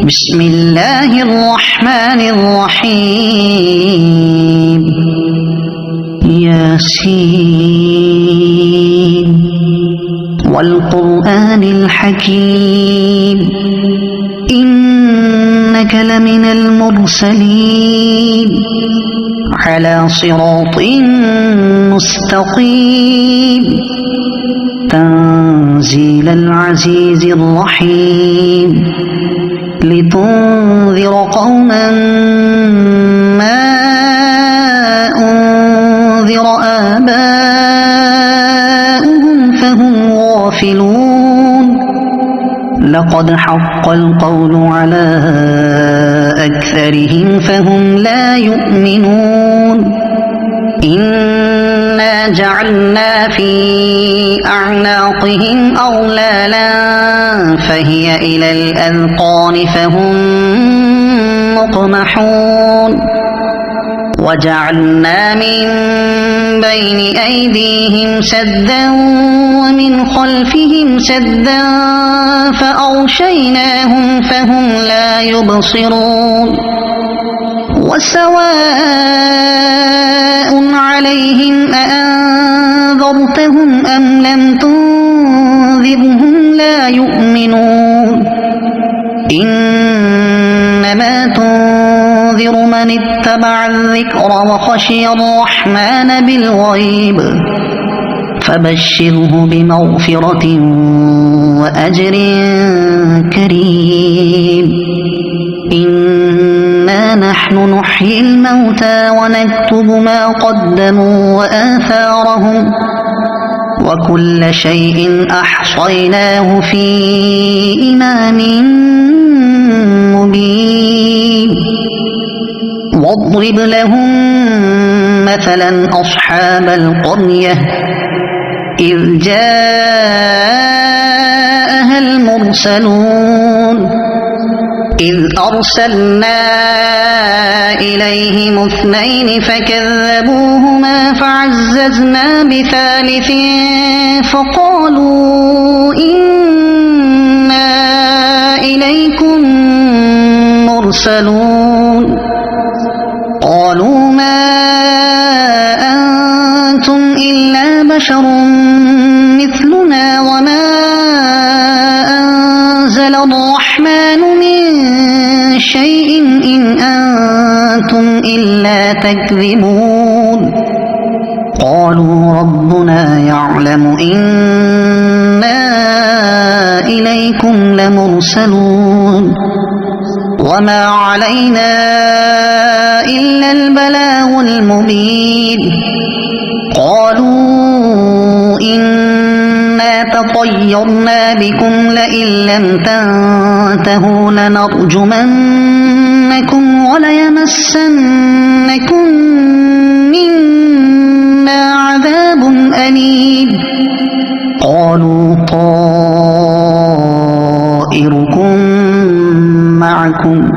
بسم الله الرحمن الرحيم ياسين والقرآن الحكيم إنك لمن المرسلين على صراط مستقيم تنزيل العزيز الرحيم لتنذر قوما ما أنذر آباؤهم فهم غافلون لقد حق القول على أكثرهم فهم لا يؤمنون إنا جعلنا في أعناقهم أغلالا فهي إلى الأذقان فهم مقمحون وجعلنا من بين أيديهم سدا ومن خلفهم سدا فأغشيناهم فهم لا يبصرون وسواء عليهم أأنذرتهم أم لم تنذرهم لا يؤمنون إنما تنذر من اتبع الذكر وخشي الرحمن بالغيب فبشره بمغفرة وأجر كريم إنا نحن نحيي الموتى ونكتب ما قدموا وآثارهم وكل شيء أحصيناه في إمام مبين واضرب لهم مثلا أصحاب القرية إذ جاءها المرسلون إذ أرسلنا إليهم اثنين فكذبوهما فعززنا بثالث فقالوا إنا إليكم مرسلون قالوا ما أنتم إلا بشر مثلنا وما أنزل الرحمن من شيء إن أنتم إلا تكذبون قالوا ربنا يعلم إنا إليكم لمرسلون وما علينا إلا البلاغ المبين قالوا إنا تطيرنا بكم لئن لم تنتهوا لنرجمنكم وليمسنكم منا عذاب أليم قالوا طائركم معكم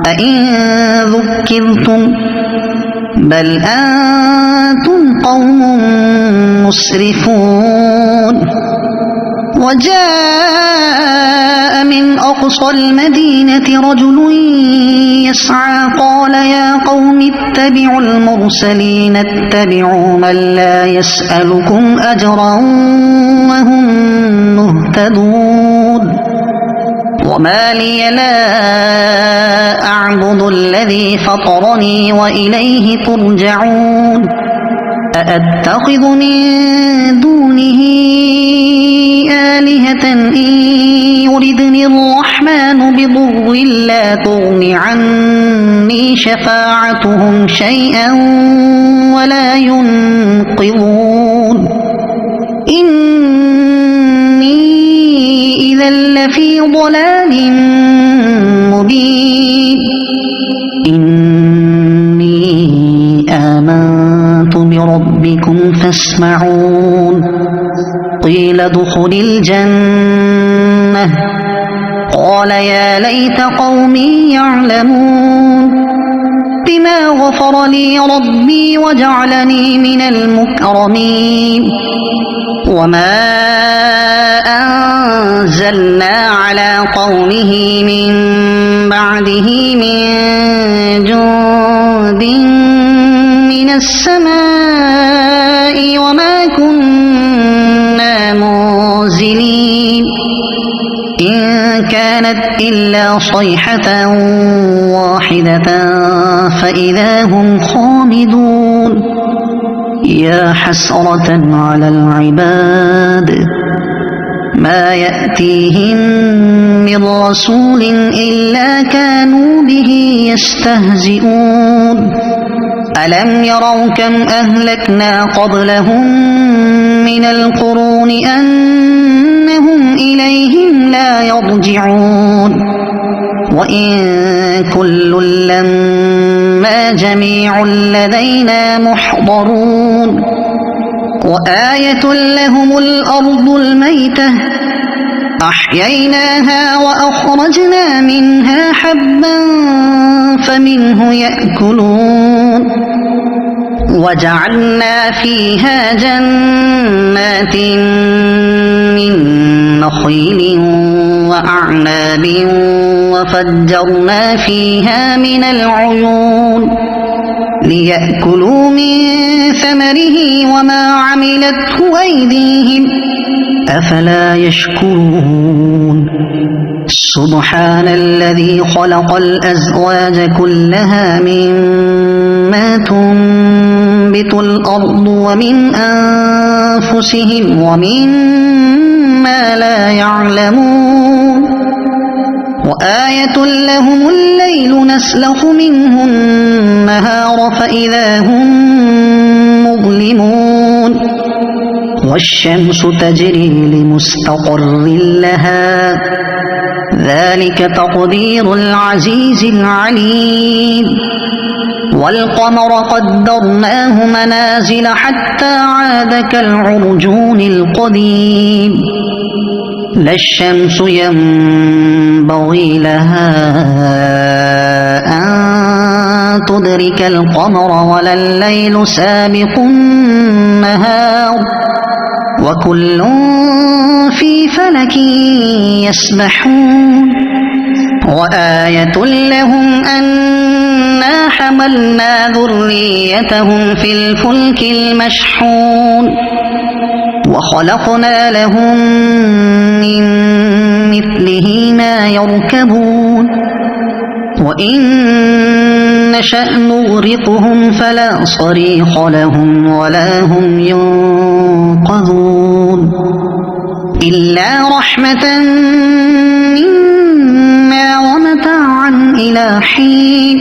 أئن ذكرتم بل أنتم قوم مسرفون وجاء من أقصى المدينة رجل يسعى قال يا قوم اتبعوا المرسلين اتبعوا من لا يسألكم أجرا وهم مهتدون وما لي لا أعبد الذي فطرني وإليه ترجعون أأتخذ من دونه آلهة إن يردني الرحمن بضر لا تغن عني شفاعتهم شيئا ولا ينقذون إني إذا لفي ضلال مبين إني آمنت بربكم فاسمعون قيل ادخل الجنة قال يا ليت قومي يعلمون بما غفر لي ربي وجعلني من المكرمين وما أنزلنا على قومه من بعده من جند من السماء وما كنا منزلين إن كانت إلا صيحة واحدة فإذا هم خامدون يا حسرة على العباد ما يأتيهم من رسول إلا كانوا به يستهزئون ألم يروا كم أهلكنا قبلهم من القرون أنهم إليهم لا يرجعون وإن كل لما جميع لدينا محضرون وآية لهم الأرض الميتة أحييناها وأخرجنا منها حبا فمنه يأكلون وجعلنا فيها جنات من نخيل وأعناب وفجرنا فيها من العيون ليأكلوا من ثمره وما عملته أيديهم أفلا يشكرون سبحان الذي خلق الأزواج كلها مما تنبت الأرض ومن أنفسهم ومما لا يعلمون وآية لهم الليل نسلخ منه النهار فإذا هم مظلمون والشمس تجري لمستقر لها ذلك تقدير العزيز العليم والقمر قدرناه منازل حتى عاد كالعرجون القديم لا الشمس ينبغي لها أن تدرك القمر ولا الليل سابق النهار وكل في فلك يسبحون وآية لهم أنا حملنا ذريتهم في الفلك المشحون وخلقنا لهم من مثله ما يركبون وإن نشأ نغرقهم فلا صريخ لهم ولا هم ينقذون إلا رحمة منا ومتاعا إلى حين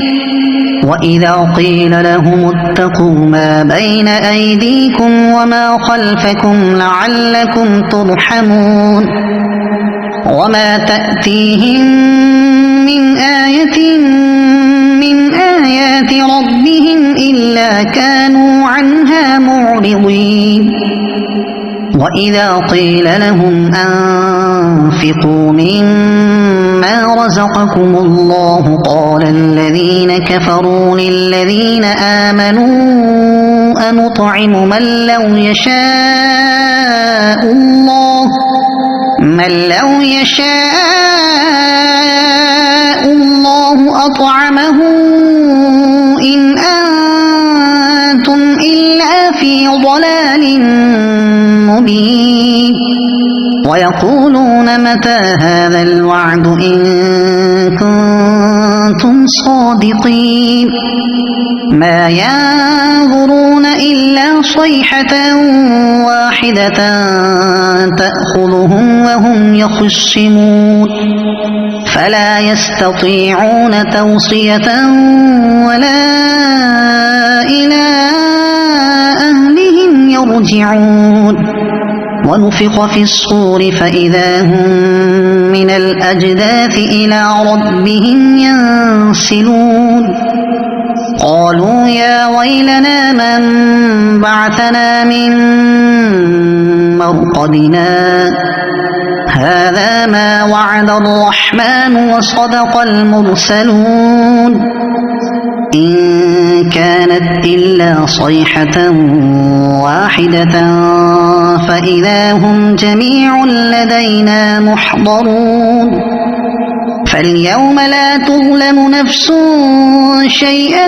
وإذا قيل لهم اتقوا ما بين أيديكم وما خلفكم لعلكم ترحمون وما تأتيهم من آية من آيات ربهم إلا كانوا عنها معرضين وإذا قيل لهم أنفقوا مما رزقكم الله قال الذين كفروا للذين آمنوا أنطعم من لو يشاء الله أطعمه إن أنتم إلا في ضلال مبين ويقولون متى هذا الوعد إن كنتم صادقين ما ينظرون إلا صيحة واحدة تأخذهم وهم يخصمون فلا يستطيعون توصية ولا إلى أهلهم يرجعون ونفخ في الصور فإذا هم من الأجداث إلى ربهم ينسلون قالوا يا ويلنا من بعثنا من مرقدنا هذا ما وعد الرحمن وصدق المرسلون إن كانت إلا صيحة واحدة فإذا هم جميع لدينا محضرون فاليوم لا تظلم نفس شيئا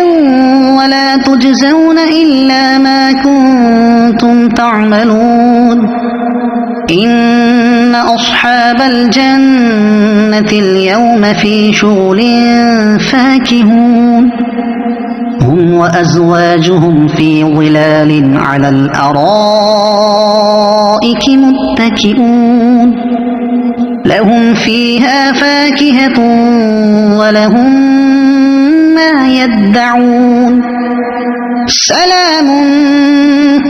ولا تجزون إلا ما كنتم تعملون إن أصحاب الجنة اليوم في شغل فاكهون هم وأزواجهم في ظلال على الأرائك متكئون لهم فيها فاكهة ولهم ما يدعون سلام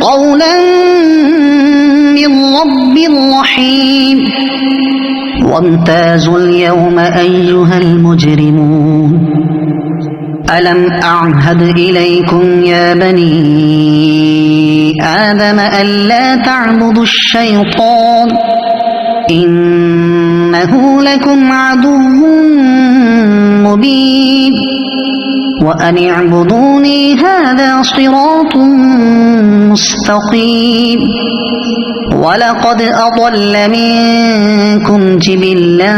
قولا من رب رحيم وامتازوا اليوم أيها المجرمون ألم أعهد إليكم يا بني آدم ألا تعبدوا الشيطان إنه لكم عدو مبين وأن اعبدوني هذا صراط مستقيم ولقد أضل منكم جبلا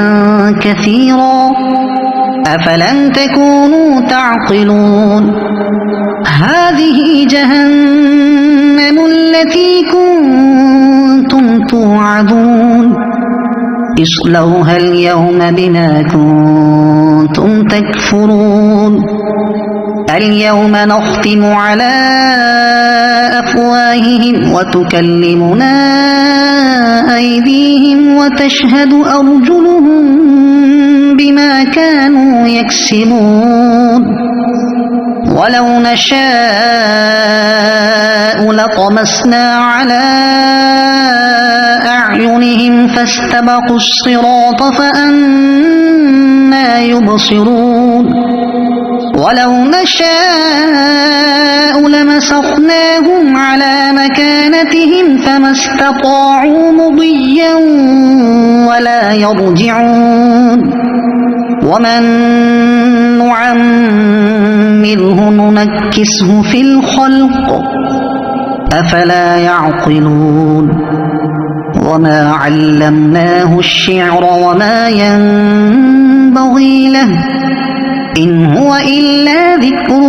كثيرا أفلم تكونوا تعقلون هذه جهنم التي كنتم توعدون اصلوها اليوم بما كنتم تكفرون اليوم نختم على أفواههم وتكلمنا أيديهم وتشهد أرجلهم بما كانوا يكسبون ولو نشاء لطمسنا على أعينهم فاستبقوا الصراط فأنى يبصرون ولو نشاء لمسخناهم على مكانتهم فما استطاعوا مضيا ولا يرجعون ومن نعمره ننكسه في الخلق أفلا يعقلون وما علمناه الشعر وما ينبغي له إن هو إلا ذكر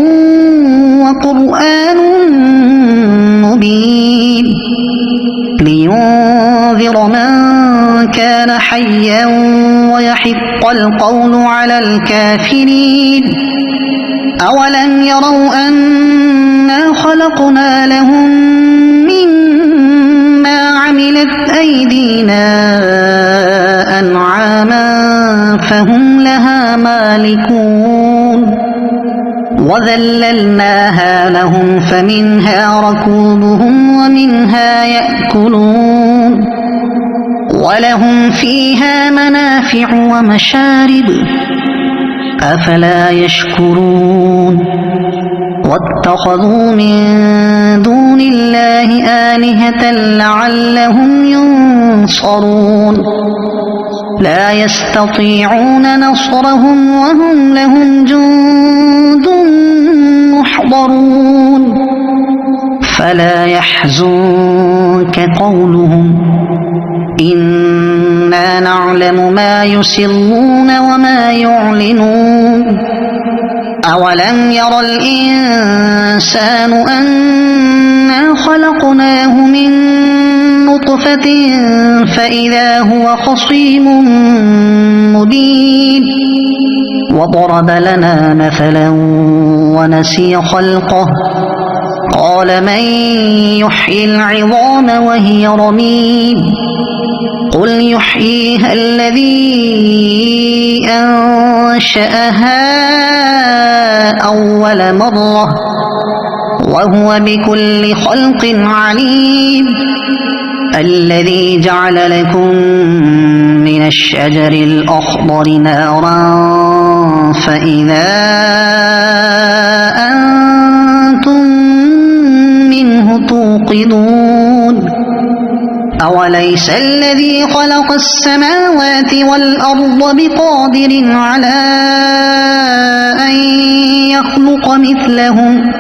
وقرآن مبين لينذر من كان حيا ويحق القول على الكافرين أولم يروا أنا خلقنا لهم مما عملت أيدينا أنعاما فهم لها مالكون وذللناها لهم فمنها ركوبهم ومنها يأكلون ولهم فيها منافع ومشارب أفلا يشكرون واتخذوا من دون الله آلهة لعلهم ينصرون لا يستطيعون نصرهم وهم لهم جند محضرون فلا يحزنك قولهم إنا نعلم ما يسرون وما يعلنون أولم ير الإنسان أنا خلقناه من نطفة فإذا هو خصيم مبين وضرب لنا مثلا ونسي خلقه قال من يحيي العظام وهي رميم قل يحييها الذي أنشأها أول مرة وهو بكل خلق عليم الذي جعل لكم من الشجر الأخضر نارا فإذا أنتم منه توقدون أوليس الذي خلق السماوات والأرض بقادر على أن يخلق خلق مثلهم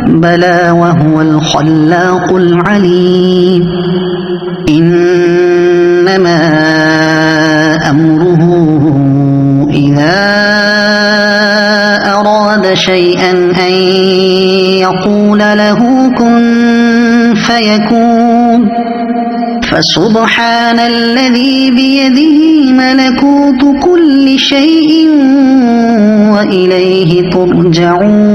بلى وهو الخلاق العليم إنما أمره إذا أراد شيئا أن يقول له كن فيكون فسبحان الذي بيده ملكوت كل شيء وإليه ترجعون